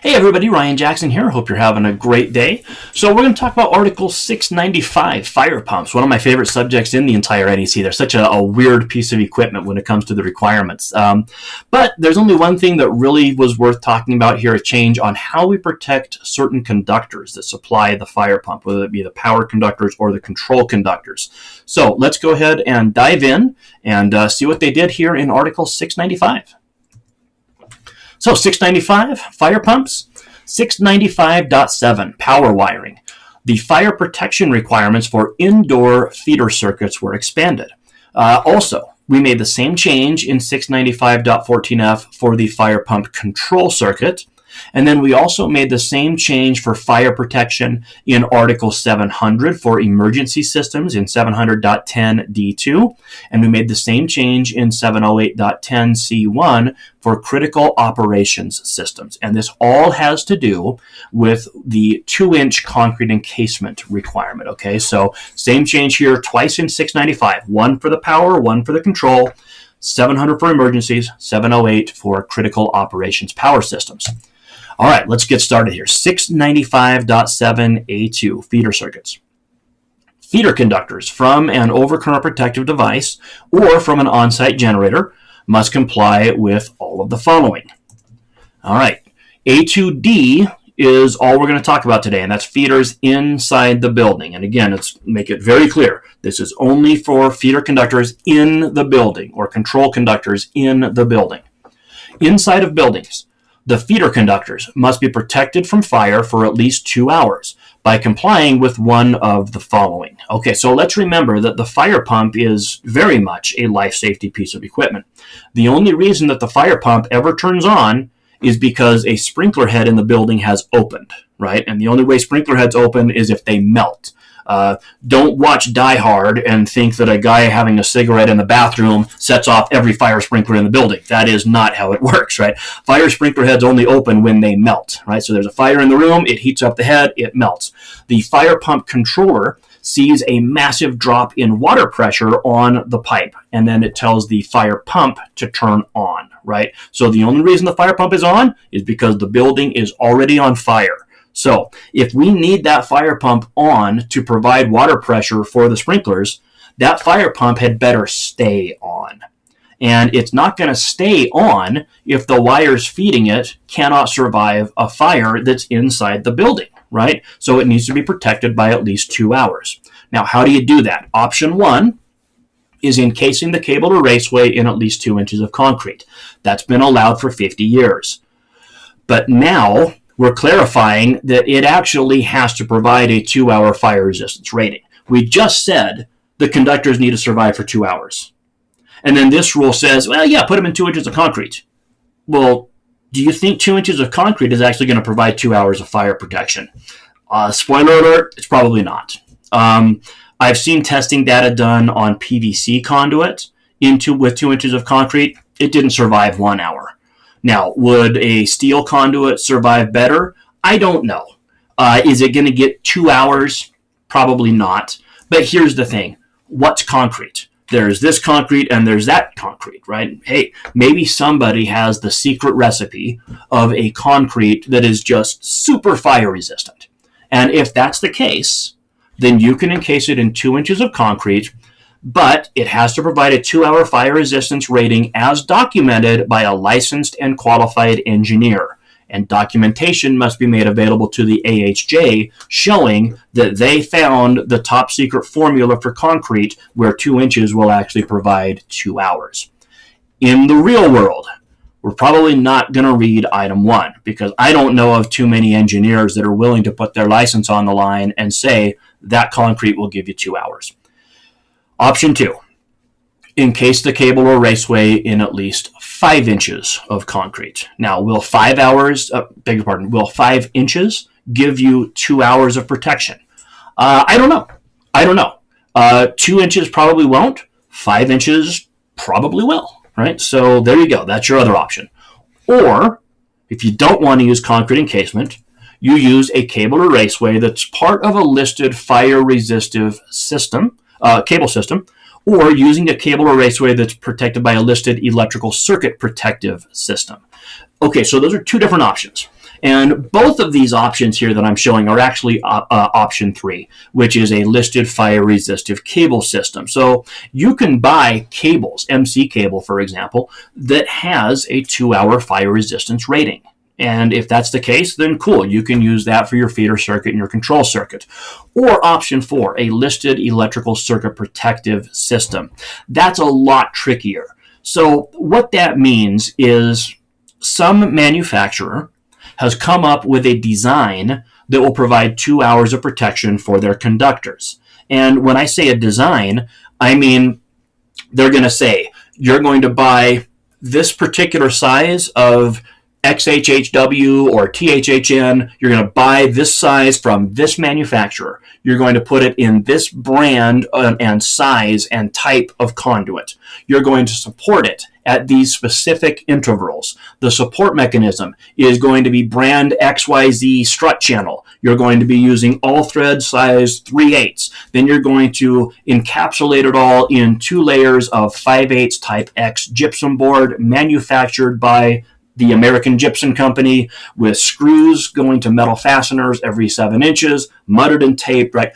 Hey everybody, Ryan Jackson here. Hope you're having a great day. So we're going to talk about Article 695, fire pumps, one of my favorite subjects in the entire NEC. They're such a weird piece of equipment when it comes to the requirements. But there's only one thing that really was worth talking about here, a change on how we protect certain conductors that supply the fire pump, whether it be the power conductors or the control conductors. So let's go ahead and dive in and see what they did here in Article 695. So 695, fire pumps. 695.7, power wiring. The fire protection requirements for indoor feeder circuits were expanded. Also, we made the same change in 695.14F for the fire pump control circuit. And then we also made the same change for fire protection in Article 700 for emergency systems in 700.10D2. And we made the same change in 708.10C1 for critical operations systems. And this all has to do with the 2-inch concrete encasement requirement. Okay, so same change here twice in 695. One for the power, one for the control. 700 for emergencies, 708 for critical operations power systems. All right, let's get started here. 695.7A2, feeder circuits. Feeder conductors from an overcurrent protective device or from an on-site generator must comply with all of the following. All right, A2D is all we're going to talk about today, and that's feeders inside the building. And again, let's make it very clear. This is only for feeder conductors in the building or control conductors in the building. Inside of buildings, the feeder conductors must be protected from fire for at least 2 hours by complying with one of the following. Okay, so let's remember that the fire pump is very much a life safety piece of equipment. The only reason that the fire pump ever turns on is because a sprinkler head in the building has opened, right? And the only way sprinkler heads open is if they melt. Don't watch Die Hard and think that a guy having a cigarette in the bathroom sets off every fire sprinkler in the building. That is not how it works, right? Fire sprinkler heads only open when they melt, right? So there's a fire in the room, it heats up the head, it melts. The fire pump controller sees a massive drop in water pressure on the pipe, and then it tells the fire pump to turn on, right? So the only reason the fire pump is on is because the building is already on fire. So if we need that fire pump on to provide water pressure for the sprinklers, that fire pump had better stay on. And it's not going to stay on if the wires feeding it cannot survive a fire that's inside the building, right? So it needs to be protected by at least 2 hours. Now, how do you do that? Option 1 is encasing the cable or raceway in at least 2 inches of concrete. That's been allowed for 50 years. But now we're clarifying that it actually has to provide a 2-hour fire resistance rating. We just said the conductors need to survive for 2 hours. And then this rule says, well, yeah, put them in 2 inches of concrete. Well, do you think 2 inches of concrete is actually going to provide 2 hours of fire protection? Spoiler alert, it's probably not. I've seen testing data done on PVC conduit with 2 inches of concrete. It didn't survive 1 hour. Now, would a steel conduit survive better? I don't know. Is it going to get 2 hours? Probably not. But here's the thing. What's concrete? There's this concrete and there's that concrete, right? Hey, maybe somebody has the secret recipe of a concrete that is just super fire resistant. And if that's the case, then you can encase it in 2 inches of concrete, but it has to provide a 2-hour fire resistance rating as documented by a licensed and qualified engineer. And documentation must be made available to the AHJ showing that they found the top secret formula for concrete where 2 inches will actually provide 2 hours. In the real world, we're probably not going to read item 1 because I don't know of too many engineers that are willing to put their license on the line and say that concrete will give you 2 hours. Option 2, encase the cable or raceway in at least 5 inches of concrete. Now, will 5 inches give you 2 hours of protection? I don't know. 2 inches probably won't. 5 inches probably will, right? So there you go. That's your other option. Or, if you don't want to use concrete encasement, you use a cable or raceway that's part of a listed fire-resistive system, cable system, or using a cable or raceway that's protected by a listed electrical circuit protective system. Okay, so those are two different options. And both of these options here that I'm showing are actually option 3, which is a listed fire resistive cable system. So you can buy cables, MC cable, for example, that has a 2-hour fire resistance rating. And if that's the case, then cool, you can use that for your feeder circuit and your control circuit. Or option 4, a listed electrical circuit protective system. That's a lot trickier. So what that means is some manufacturer has come up with a design that will provide 2 hours of protection for their conductors. And when I say a design, I mean they're going to say, you're going to buy this particular size of XHHW or THHN, you're going to buy this size from this manufacturer. You're going to put it in this brand and size and type of conduit. You're going to support it at these specific intervals. The support mechanism is going to be brand XYZ strut channel. You're going to be using all thread size 3/8. Then you're going to encapsulate it all in 2 layers of 5/8 type X gypsum board manufactured by the American Gypsum Company, with screws going to metal fasteners every 7 inches, mudded and taped, right?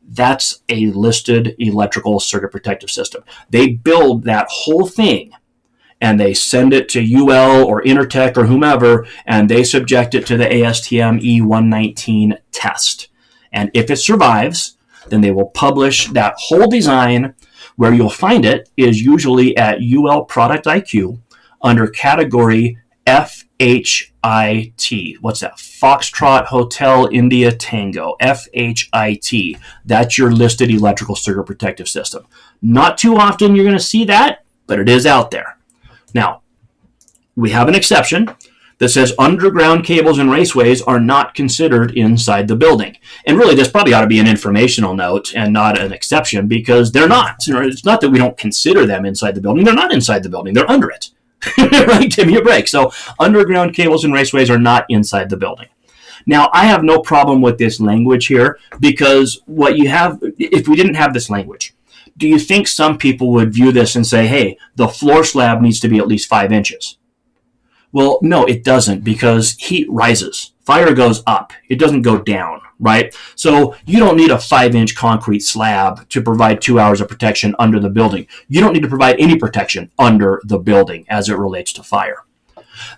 That's a listed electrical circuit protective system. They build that whole thing and they send it to UL or Intertech or whomever, and they subject it to the ASTM E119 test. And if it survives, then they will publish that whole design. Where you'll find it is usually at UL Product IQ under category FHIT. What's that? Foxtrot Hotel India Tango. FHIT. That's your listed electrical circuit protective system. Not too often you're going to see that, but it is out there. Now, we have an exception that says underground cables and raceways are not considered inside the building. And really, this probably ought to be an informational note and not an exception, because they're not. It's not that we don't consider them inside the building. They're not inside the building. They're under it. Right? Give me a break. So underground cables and raceways are not inside the building. Now, I have no problem with this language here, because what you have, if we didn't have this language, do you think some people would view this and say, hey, the floor slab needs to be at least 5 inches? Well, no, it doesn't, because heat rises. Fire goes up. It doesn't go down, right? So you don't need a 5-inch concrete slab to provide 2 hours of protection under the building. You don't need to provide any protection under the building as it relates to fire.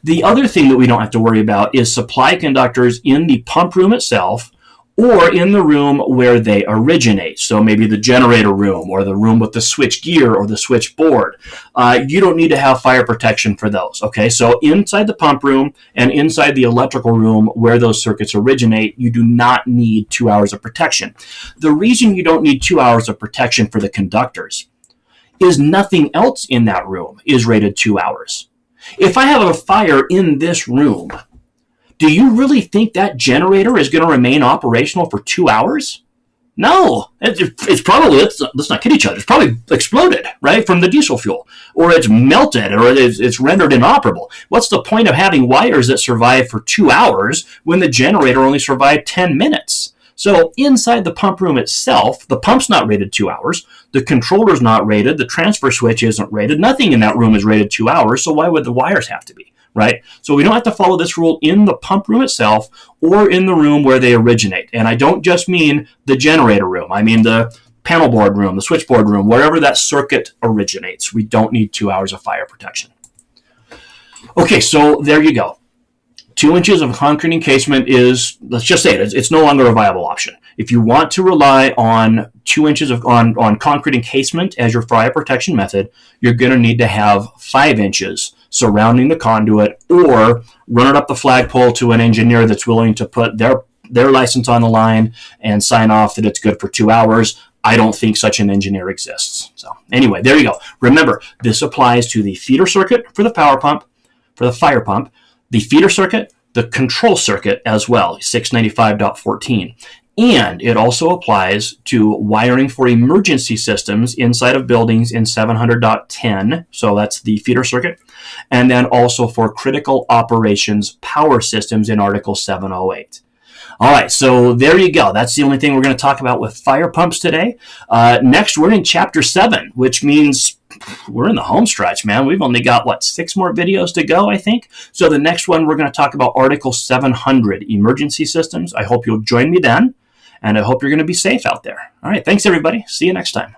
The other thing that we don't have to worry about is supply conductors in the pump room itself, or in the room where they originate. So maybe the generator room, or the room with the switch gear or the switch board. You don't need to have fire protection for those. Okay, so inside the pump room and inside the electrical room where those circuits originate, you do not need 2 hours of protection. The reason you don't need 2 hours of protection for the conductors is nothing else in that room is rated 2 hours. If I have a fire in this room, do you really think that generator is going to remain operational for 2 hours? No. It's probably, let's not kid each other, it's probably exploded, right, from the diesel fuel. Or it's melted, or it's rendered inoperable. What's the point of having wires that survive for 2 hours when the generator only survived 10 minutes? So inside the pump room itself, the pump's not rated 2 hours, the controller's not rated, the transfer switch isn't rated, nothing in that room is rated 2 hours, so why would the wires have to be? Right? So we don't have to follow this rule in the pump room itself or in the room where they originate. And I don't just mean the generator room. I mean the panel board room, the switchboard room, wherever that circuit originates. We don't need 2 hours of fire protection. Okay, so there you go. 2 inches of concrete encasement is, let's just say it's no longer a viable option. If you want to rely on 2 inches on concrete encasement as your fire protection method, you're going to need to have 5 inches surrounding the conduit, or run it up the flagpole to an engineer that's willing to put their license on the line and sign off that it's good for 2 hours. I don't think such an engineer exists. So anyway, there you go. Remember, this applies to the feeder circuit for the power pump, for the fire pump, the feeder circuit, the control circuit as well, 695.14. And it also applies to wiring for emergency systems inside of buildings in 700.10, so that's the feeder circuit, and then also for critical operations power systems in Article 708. All right, so there you go. That's the only thing we're going to talk about with fire pumps today. Next, we're in Chapter 7, which means we're in the home stretch, man. We've only got, what, 6 more videos to go, I think. So the next one, we're going to talk about Article 700, emergency systems. I hope you'll join me then, and I hope you're going to be safe out there. All right, thanks, everybody. See you next time.